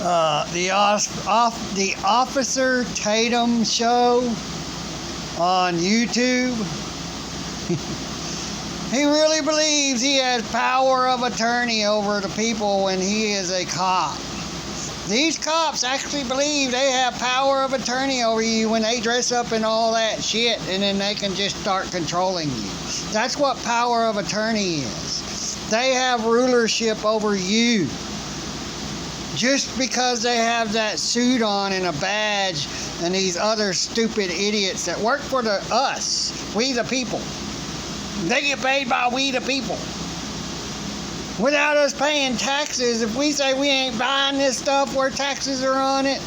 The Officer Tatum show on YouTube. He really believes he has power of attorney over the people when he is a cop. These cops actually believe they have power of attorney over you when they dress up in all that shit, and then they can just start controlling you. That's what power of attorney is. They have rulership over you. Just because they have that suit on and a badge and these other stupid idiots that work for us, we the people. They get paid by we the people. Without us paying taxes, if we say we ain't buying this stuff where taxes are on it,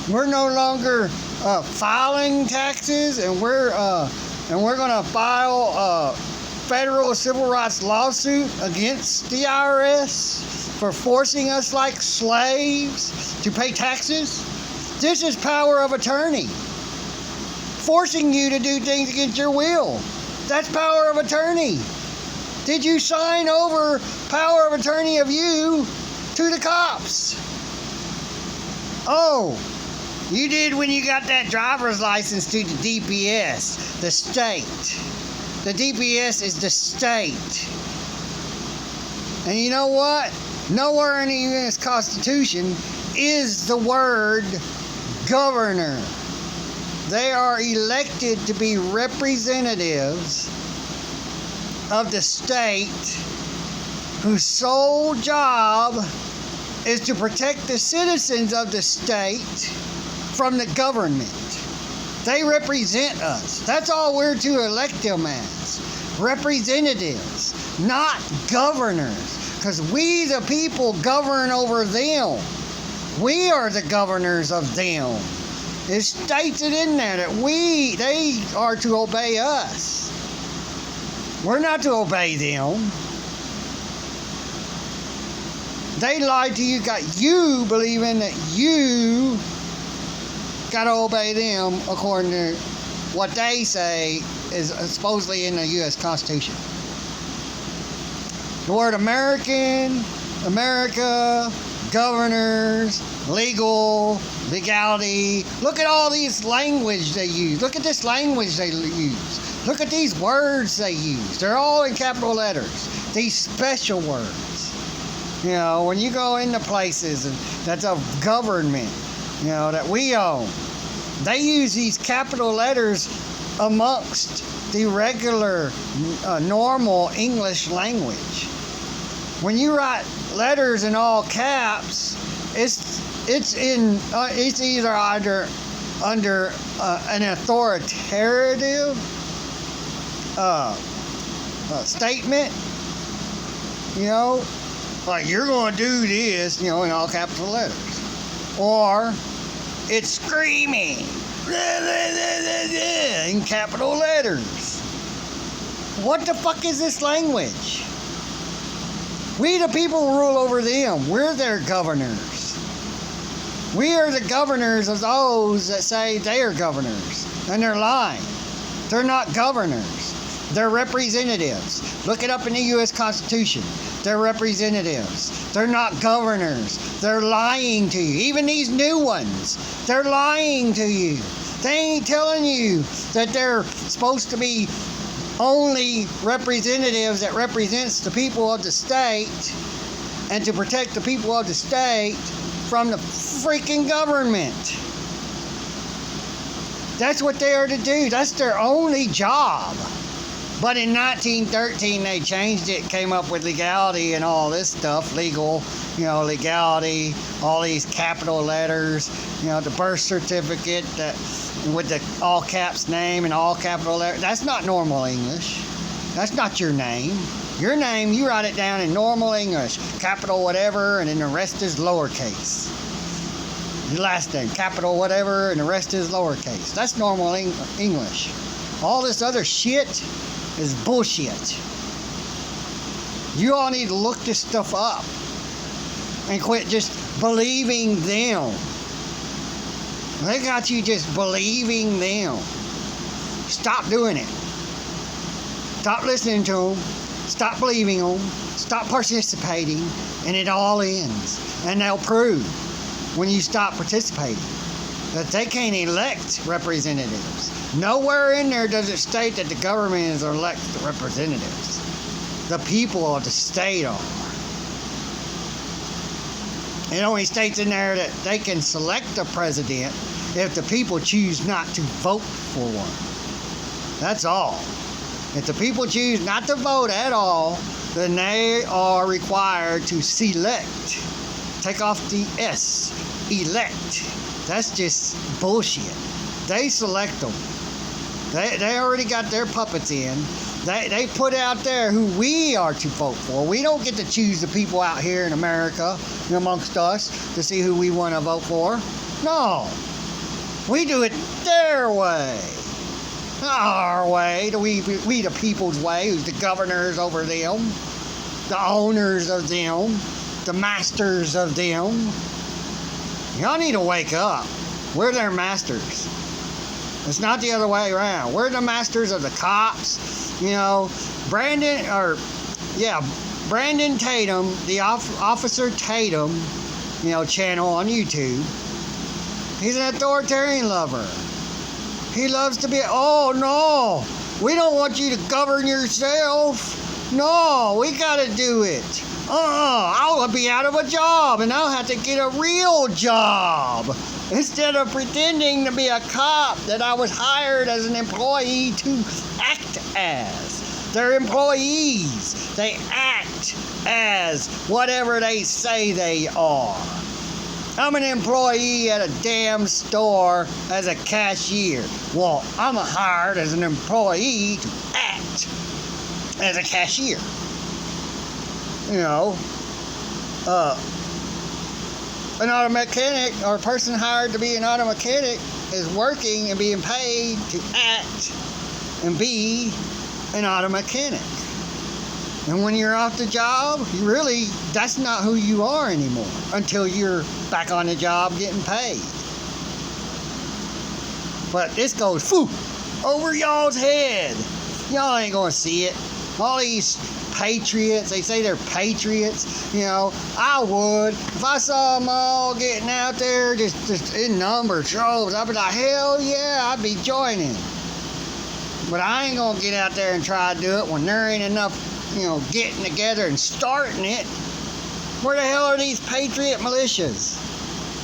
we're no longer filing taxes, and we're gonna file a federal civil rights lawsuit against the IRS for forcing us like slaves to pay taxes. This is power of attorney. Forcing you to do things against your will. That's power of attorney. Did you sign over power of attorney of you to the cops? Oh, you did when you got that driver's license to the DPS, the state. The DPS is the state. And you know what? Nowhere in the U.S. Constitution is the word governor. They are elected to be representatives of the state whose sole job is to protect the citizens of the state from the government. They represent us. That's all we're to elect them as. Representatives, not governors. Because we the people govern over them. We are the governors of them. It states it in there that they are to obey us. We're not to obey them. They lied to you, got you believing that you got to obey them according to what they say is supposedly in the U.S. Constitution. The word American, America, governors, legal, legality. Look at all these language they use. Look at this language they use. Look at these words they use. They're all in capital letters. These special words. You know, when you go into places that's of government, you know, that we own, they use these capital letters amongst the regular, normal English language. When you write letters in all caps, it's either under an authoritative statement, you know, like you're going to do this, you know, in all capital letters, or it's screaming in capital letters. What the fuck is this language? We the people rule over them. We're their governors. We are the governors of those that say they are governors. And they're lying. They're not governors. They're representatives. Look it up in the U.S. Constitution. They're representatives. They're not governors. They're lying to you. Even these new ones, they're lying to you. They ain't telling you that they're supposed to be only representatives that represents the people of the state and to protect the people of the state from the freaking government. That's what they are to do. That's their only job. But in 1913 they changed it, came up with legality and all this stuff, legal, you know, legality, all these capital letters, you know, the birth certificate that with the all caps name and all capital letters. That's not normal English. That's not your name. Your name, you write it down in normal English, capital whatever, and then the rest is lowercase. Your last name, capital whatever, and the rest is lowercase. That's normal English. All this other shit is bullshit. You all need to look this stuff up and quit just believing them. They got you just believing them. Stop doing it. Stop listening to them. Stop believing them. Stop participating. And it all ends. And they'll prove when you stop participating. That they can't elect representatives. Nowhere in there does it state that the government is elect representatives. The people of the state are. It only states in there that they can select a president if the people choose not to vote for one. That's all. If the people choose not to vote at all, then they are required to select. Take off the S. Elect. That's just bullshit. They select them. They already got their puppets in. They put out there who we are to vote for. We don't get to choose the people out here in America amongst us to see who we want to vote for. No. We do it their way. Not our way. We the people's way, who's the governors over them, the owners of them, the masters of them. Y'all need to wake up. We're their masters. It's not the other way around. We're the masters of the cops. You know, Brandon Tatum, the Officer Tatum, channel on YouTube. He's an authoritarian lover. He loves to be, oh no, we don't want you to govern yourself. No, we got to do it. I'll be out of a job and I'll have to get a real job instead of pretending to be a cop that I was hired as an employee to act as. They're employees. They act as whatever they say they are. I'm an employee at a damn store as a cashier. Well, I'm hired as an employee to act as a cashier. An auto mechanic or a person hired to be an auto mechanic is working and being paid to act and be an auto mechanic. And when you're off the job, that's not who you are anymore until you're back on the job getting paid. But this goes over y'all's head. Y'all ain't gonna see it. All these patriots, they say they're patriots. I would. If I saw them all getting out there just in numbers, droves, I'd be like, hell yeah, I'd be joining. But I ain't gonna get out there and try to do it when there ain't enough, getting together and starting it. Where the hell are these patriot militias?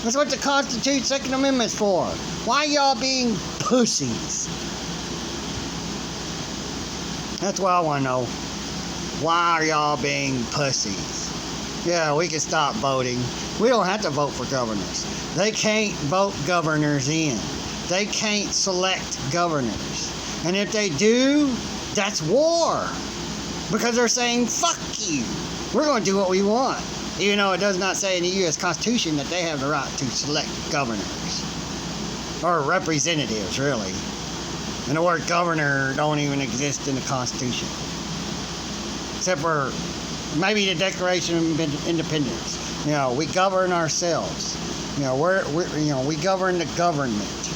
That's what the Constitution, Second Amendment's for. Why y'all being pussies? That's what I want to know. Why are y'all being pussies? Yeah, we can stop voting. We don't have to vote for governors. They can't vote governors in. They can't select governors. And if they do, that's war. Because they're saying, fuck you. We're going to do what we want. Even though it does not say in the U.S. Constitution that they have the right to select governors. Or representatives, really. And the word governor don't even exist in the Constitution. Except for maybe the Declaration of Independence. We govern ourselves. We govern the government.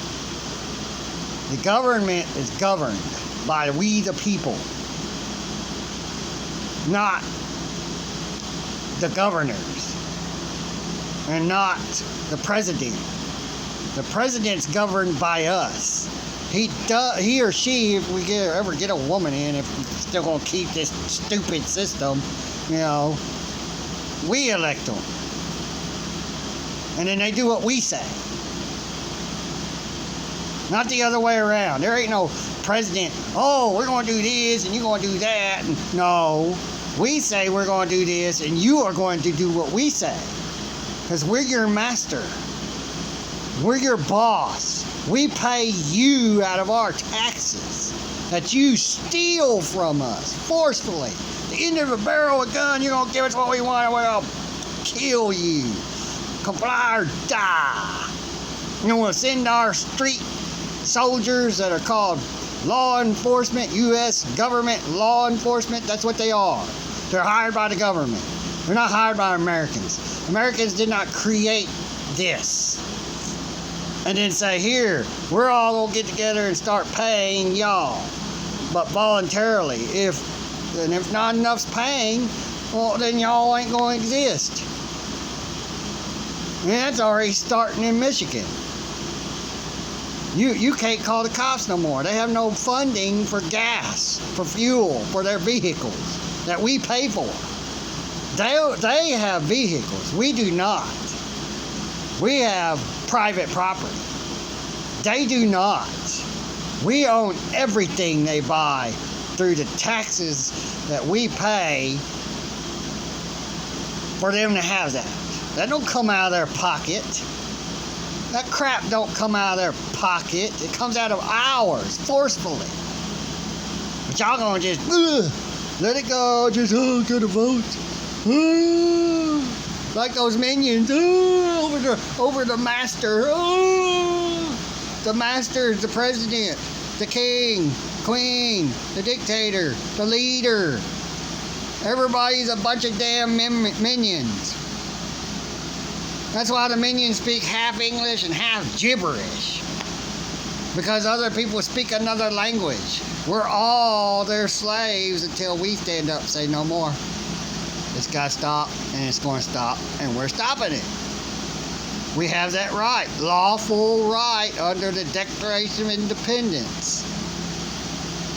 The government is governed by we the people, not the governors, and not the president. The president's governed by us. He or she, if we ever get a woman in, if we're still going to keep this stupid system, we elect them. And then they do what we say. Not the other way around. There ain't no president, we're going to do this and you're going to do that. No, we say we're going to do this and you are going to do what we say. Because we're your master. We're your boss. We pay you out of our taxes that you steal from us forcefully. At the end of a barrel of a gun, you're going to give us what we want and we're going to kill you. Comply or die. We'll send our street soldiers that are called law enforcement, U.S. government law enforcement. That's what they are. They're hired by the government. They're not hired by Americans. Americans did not create this. And then say, here, we're all going to get together and start paying y'all. But voluntarily. If not enough's paying, well, then y'all ain't going to exist. And that's already starting in Michigan. You can't call the cops no more. They have no funding for gas, for fuel, for their vehicles that we pay for. They have vehicles. We do not. We have private property. They do not. We own everything they buy through the taxes that we pay for them to have that. That don't come out of their pocket. That crap don't come out of their pocket. It comes out of ours, forcefully. But y'all gonna just, let it go, just, to the vote. Like those minions, over the master. The master is the president, the king, queen, the dictator, the leader. Everybody's a bunch of damn minions. That's why the minions speak half English and half gibberish. Because other people speak another language. We're all their slaves until we stand up and say no more. It's got to stop, and it's going to stop, and we're stopping it. We have that right, lawful right under the Declaration of Independence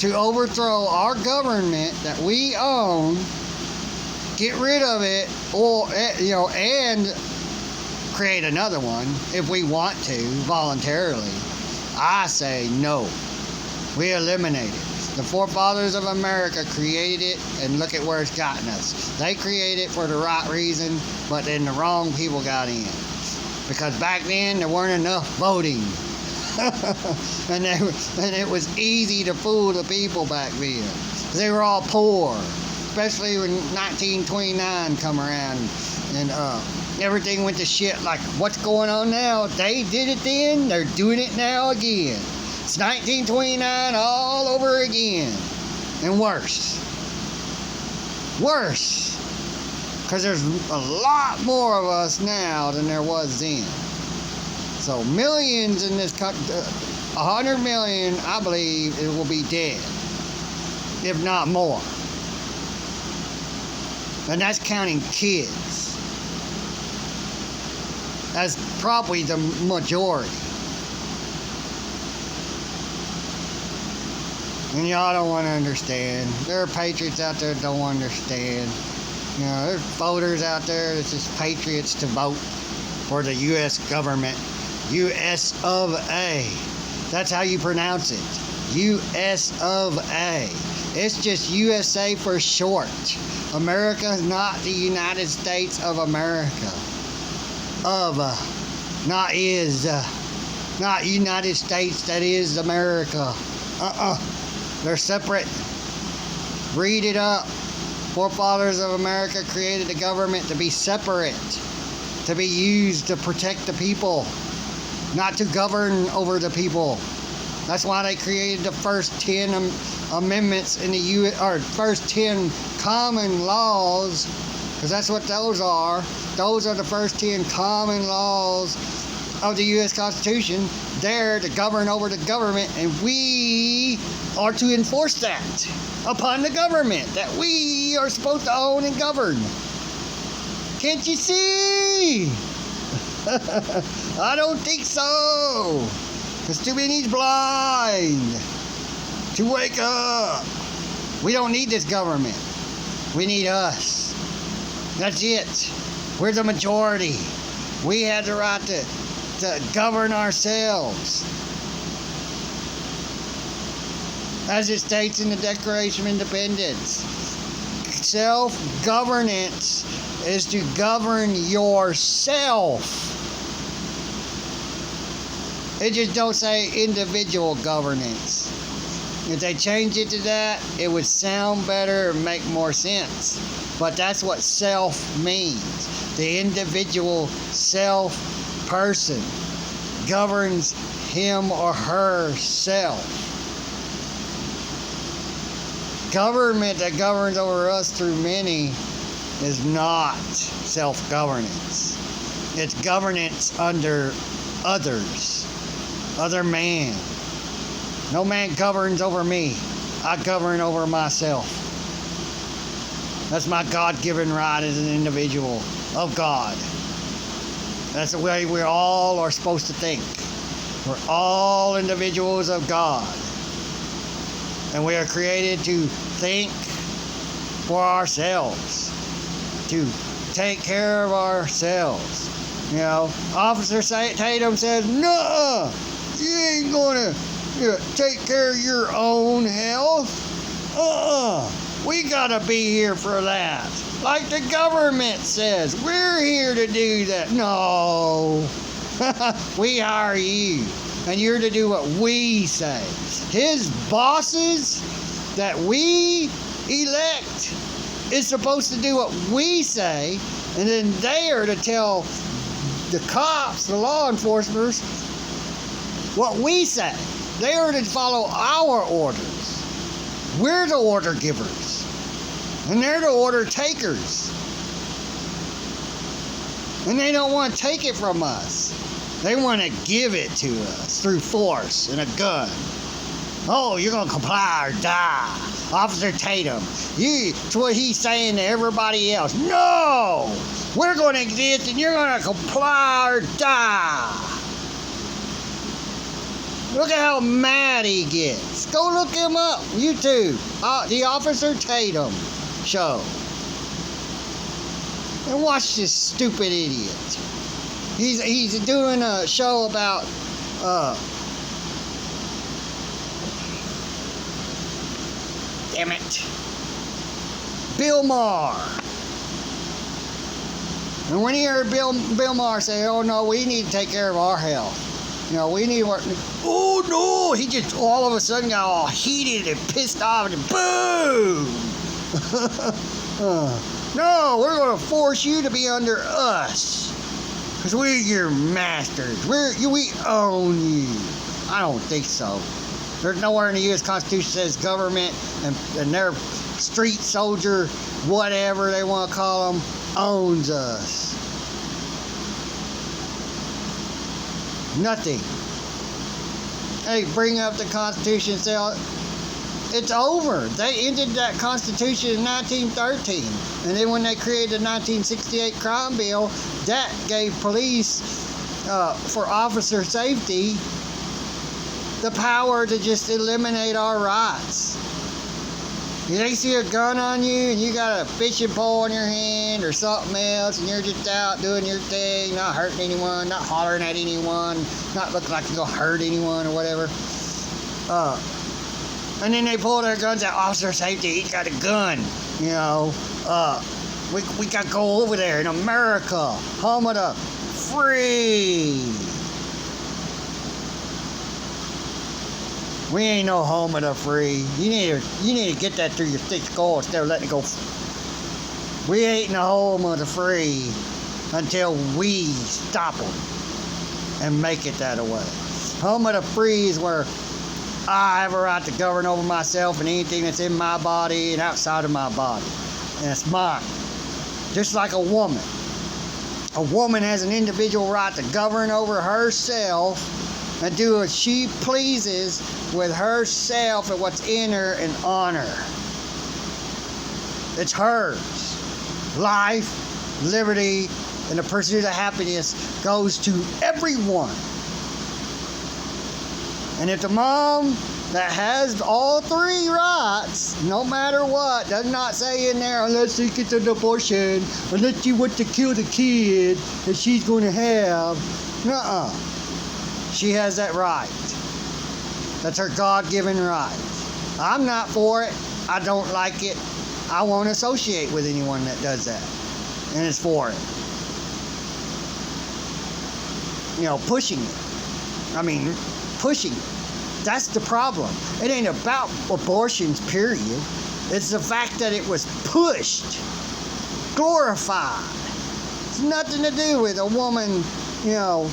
to overthrow our government that we own, get rid of it, or and create another one if we want to voluntarily. I say no. We eliminate it. The forefathers of America created it, and look at where it's gotten us. They created it for the right reason, but then the wrong people got in. Because back then, there weren't enough voting. and it was easy to fool the people back then. They were all poor, especially when 1929 come around, and everything went to shit. Like, what's going on now? They did it then, they're doing it now again. It's 1929 all over again. And worse. Worse. Because there's a lot more of us now than there was then. So millions in this country, 100 million, I believe, it will be dead. If not more. And that's counting kids. That's probably the majority. And y'all don't want to understand. There are patriots out there that don't understand. There's voters out there that's just patriots to vote for the U.S. government. U.S. of A. That's how you pronounce it. U.S. of A. It's just USA for short. America is not the United States of America. Not is. Not United States, that is America. They're separate. Read it up. Forefathers of America created the government to be separate, to be used to protect the people, not to govern over the people. That's why they created the first 10 amendments in the U.S., or first 10 common laws, because that's what those are. Those are the first 10 common laws of the U.S. Constitution. They're to govern over the government, and we are to enforce that upon the government that we are supposed to own and govern. Can't you see? I don't think so. Because too many's blind to wake up. We don't need this government. We need us. That's it. We're the majority. We have the right to govern ourselves. As it states in the Declaration of Independence, self-governance is to govern yourself. It just don't say individual governance. If they change it to that, it would sound better and make more sense. But that's what self means. The individual person governs him or herself. Government that governs over us through many is not self-governance. It's governance under others, other man. No man governs over me. I govern over myself. That's my God-given right as an individual of God. That's the way we all are supposed to think. We're all individuals of God. And we are created to think for ourselves, to take care of ourselves. You know, Officer Tatum says, "No, you ain't gonna take care of your own health. We gotta be here for that. Like the government says, we're here to do that." No, we hire you, and you're to do what we say. His bosses that we elect is supposed to do what we say, and then they are to tell the cops, the law enforcement, what we say. They are to follow our orders. We're the order givers, and they're the order takers. And they don't want to take it from us. They want to give it to us through force and a gun. Oh, you're going to comply or die. Officer Tatum, it's what he's saying to everybody else. No! We're going to exist and you're going to comply or die. Look at how mad he gets. Go look him up. YouTube. The Officer Tatum show. And watch this stupid idiot. He's doing a show about damn it, Bill Maher. And when he heard Bill Maher say, "Oh no, we need to take care of our health. You know, we need to work." Oh no, he just all of a sudden got all heated and pissed off and boom. No, we're going to force you to be under us. Because we're your masters. We own you. I don't think so. There's nowhere in the U.S. Constitution says government and their street soldier, whatever they want to call them, owns us. Nothing. They bring up the Constitution and say, it's over. They ended that Constitution in 1913. And then when they created the 1968 Crime Bill, that gave police, for officer safety, the power to just eliminate our rights. They see a gun on you and you got a fishing pole in your hand or something else and you're just out doing your thing, not hurting anyone, not hollering at anyone, not looking like you're going to hurt anyone or whatever. And then they pull their guns out. Officer safety, he's got a gun. You know, we got to go over there in America, home of the free. We ain't no home of the free. You need to get that through your thick skull instead of letting it go. We ain't in the home of the free until we stop them and make it that way. Home of the free is where I have a right to govern over myself and anything that's in my body and outside of my body. And it's mine. Just like a woman. A woman has an individual right to govern over herself and do what she pleases with herself and what's in her and on her. It's hers. Life, liberty, and the pursuit of happiness goes to everyone. And if the mom that has all three rights, no matter what, does not say in there, unless she gets an abortion, unless she wants to kill the kid that she's going to have, nuh-uh. She has that right. That's her God-given right. I'm not for it. I don't like it. I won't associate with anyone that does that and is for it. You know, pushing it. I mean, pushing it. That's the problem. It ain't about abortions, period. It's the fact that it was pushed, glorified. It's nothing to do with a woman, you know.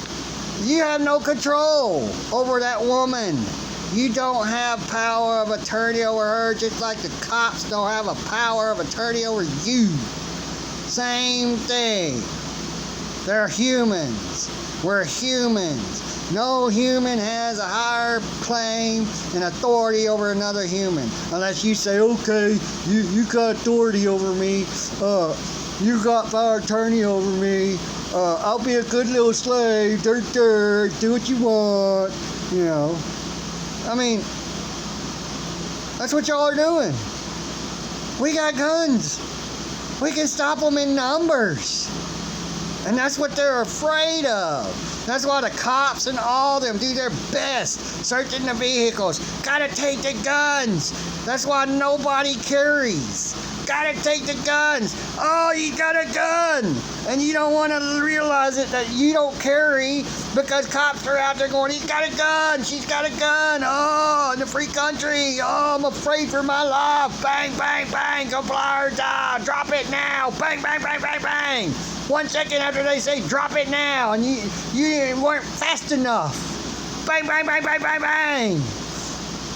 You have no control over that woman. You don't have power of attorney over her, just like the cops don't have a power of attorney over you. Same thing. They're humans. We're humans. No human has a higher claim and authority over another human. Unless you say, okay, you got authority over me. You got power of attorney over me. I'll be a good little slave, dirt, dirt, do what you want, you know. I mean, that's what y'all are doing. We got guns. We can stop them in numbers. And that's what they're afraid of. That's why the cops and all them do their best searching the vehicles. Gotta take the guns. That's why nobody carries. Gotta take the guns. Oh, you got a gun. And you don't want to realize it that you don't carry because cops are out there going, he's got a gun. She's got a gun. Oh, in the free country. Oh, I'm afraid for my life. Bang, bang, bang. Comply or die. Drop it now. Bang, bang, bang, bang, bang. 1 second after they say drop it now and you weren't fast enough. Bang, bang, bang, bang, bang, bang.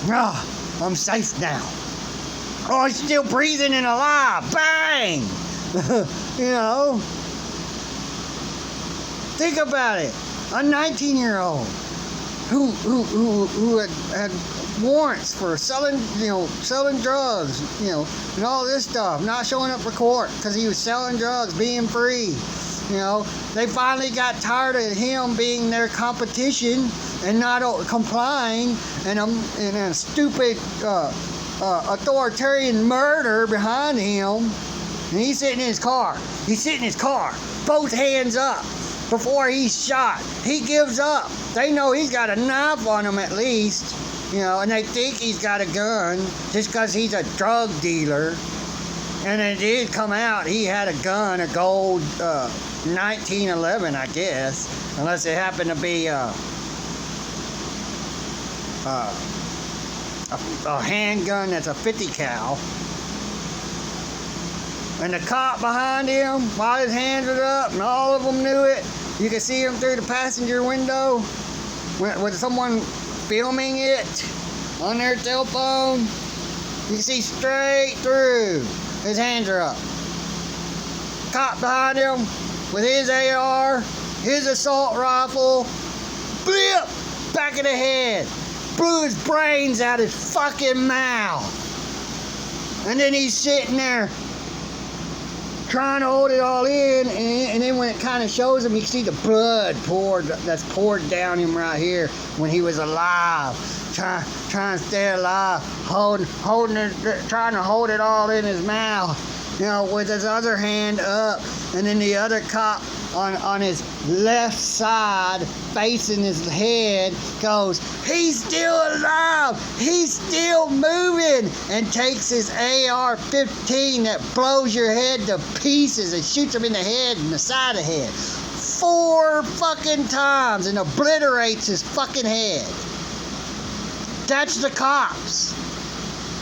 Ah, I'm safe now. Oh, he's still breathing and alive. Bang! You know? Think about it. A 19-year-old who had warrants for selling drugs, and all this stuff, not showing up for court because he was selling drugs, being free. They finally got tired of him being their competition and not complying, and a stupid authoritarian murder behind him, and he's sitting in his car. Both hands up before he's shot. He gives up. They know he's got a knife on him at least, and they think he's got a gun just because he's a drug dealer. And it did come out he had a gun, a gold 1911, I guess, unless it happened to be a handgun that's a 50 cal. And the cop behind him, while his hands were up, and all of them knew it, you could see him through the passenger window with someone filming it on their cell phone. You can see straight through. His hands are up. Cop behind him with his AR, his assault rifle, blip, back of the head. Blew his brains out his fucking mouth. And then he's sitting there trying to hold it all in, and then when it kind of shows him, you can see the blood that's poured down him right here when he was alive, trying to stay alive, holding it, trying to hold it all in his mouth, with his other hand up, and then the other cop on his left side facing his head goes, he's still alive, he's still moving, and takes his AR-15 that blows your head to pieces and shoots him in the head and the side of the head 4 fucking times and obliterates his fucking head. That's the cops.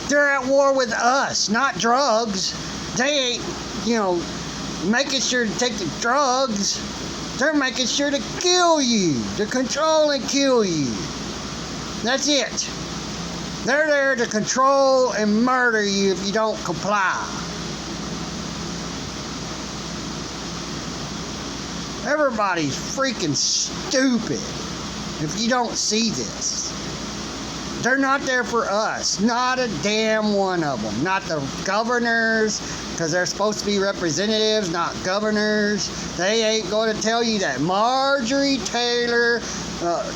They're at war with us, not drugs. They ain't, making sure to take the drugs. They're making sure to kill you, to control and kill you. That's it. They're there to control and murder you if you don't comply. Everybody's freaking stupid if you don't see this. They're not there for us. Not a damn one of them. Not the governors, because they're supposed to be representatives, not governors. They ain't going to tell you that. Marjorie Taylor,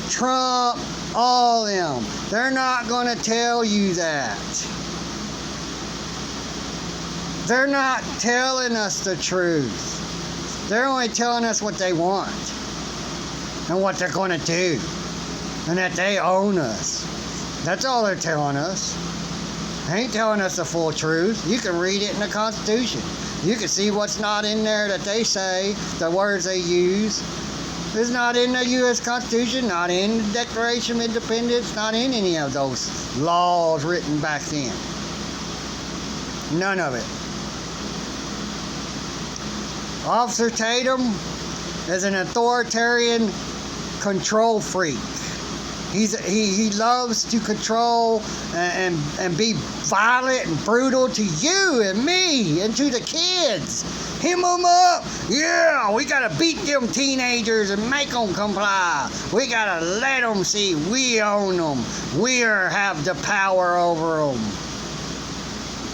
Trump, all them. They're not going to tell you that. They're not telling us the truth. They're only telling us what they want and what they're going to do, and that they own us. That's all they're telling us. They ain't telling us the full truth. You can read it in the Constitution. You can see what's not in there that they say, the words they use. It's not in the U.S. Constitution, not in the Declaration of Independence, not in any of those laws written back then. None of it. Officer Tatum is an authoritarian control freak. He loves to control and be violent and brutal to you and me and to the kids. Hem them up. Yeah, we gotta beat them teenagers and make them comply. We gotta let them see we own them. We have the power over them.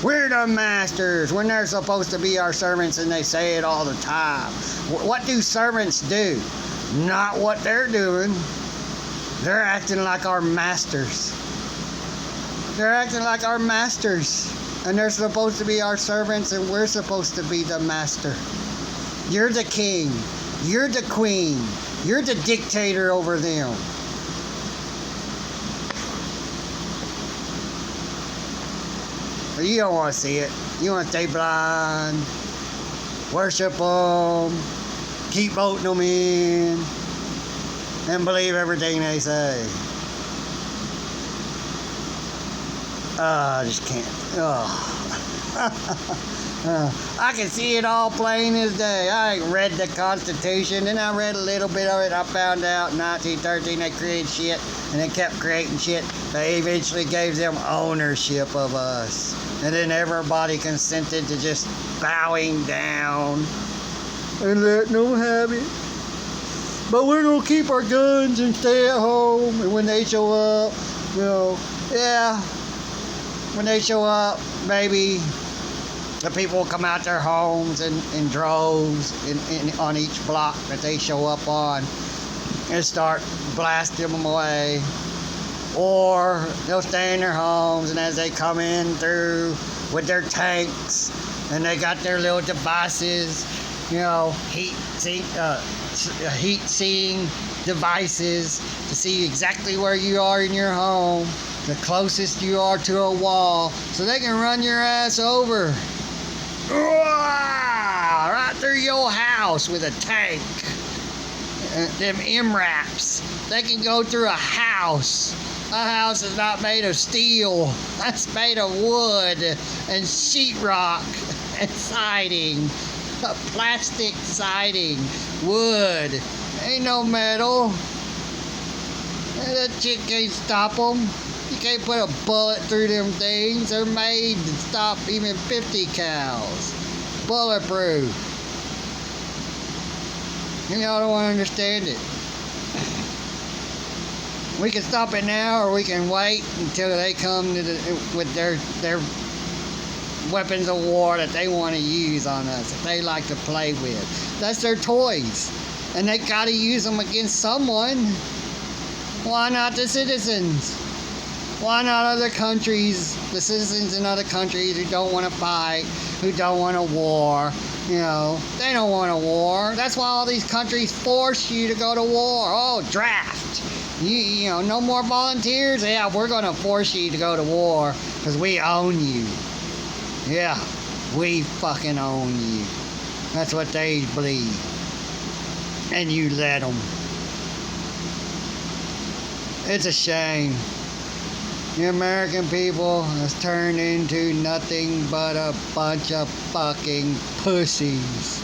We're the masters when they're supposed to be our servants, and they say it all the time. What do servants do? Not what they're doing. They're acting like our masters. They're acting like our masters. And they're supposed to be our servants, and we're supposed to be the master. You're the king. You're the queen. You're the dictator over them. But you don't want to see it. You want to stay blind. Worship them. Keep voting them in. And believe everything they say. I just can't. I can see it all plain as day. I read the Constitution, and I read a little bit of it. I found out in 1913 they created shit, and they kept creating shit. They eventually gave them ownership of us. And then everybody consented to just bowing down and letting them have it. But we're going to keep our guns and stay at home. And when they show up, when they show up, maybe the people will come out their homes in droves on each block that they show up on and start blasting them away. Or they'll stay in their homes, and as they come in through with their tanks, and they got their little devices, heat-seeing devices to see exactly where you are in your home, the closest you are to a wall, so they can run your ass over. Right through your house with a tank. Them MRAPs, they can go through a house. A house is not made of steel. That's made of wood and sheetrock and siding. Plastic siding. Wood. Ain't no metal. That shit can't stop them. You can't put a bullet through them things. They're made to stop even 50 cals. Bulletproof. Y'all don't want to understand it. We can stop it now, or we can wait until they come with their weapons of war that they want to use on us, that they like to play with. That's their toys. And they got to use them against someone. Why not the citizens? Why not other countries, the citizens in other countries who don't want to fight, who don't want a war? They don't want a war. That's why all these countries force you to go to war. Oh, draft. No more volunteers? Yeah, we're going to force you to go to war because we own you. Yeah, we fucking own you. That's what they believe. And you let them. It's a shame. The American people has turned into nothing but a bunch of fucking pussies.